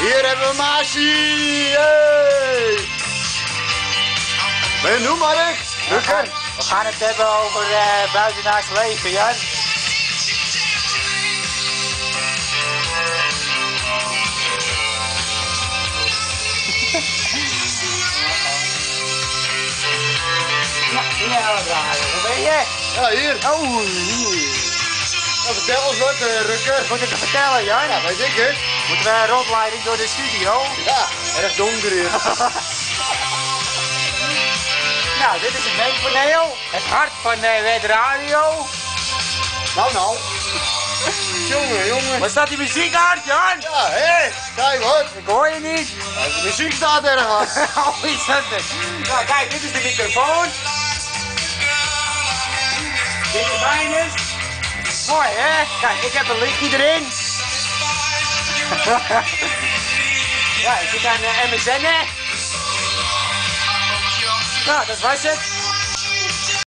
Hier hebben we Maasie. Hey. Noem maar eens. We gaan het hebben over buitenaards leven, Jan. Ja, hoe ben je? Ja, hier. Oh, hier. Nou, vertel ons wat, Rukker. Moet ik het vertellen, Jan? Ja, weet ik het. Moeten we een rondleiding door de studio? Ja, erg donker hier. Nou, dit is het mengpaneel. Het hart van Wet Radio. Nou. Jongen. Waar staat die muziek hard, Jan? Ja, hé. Kijk hoor. Ik hoor je niet. Ja, de muziek staat ergens. Oh, is dat het? Nou, kijk, dit is de microfoon. Dit is mijne. Mooi, hè? Kijk, ik heb een lichtje erin. Ja, ik zit aan MSN, hè? Nou, dat was het.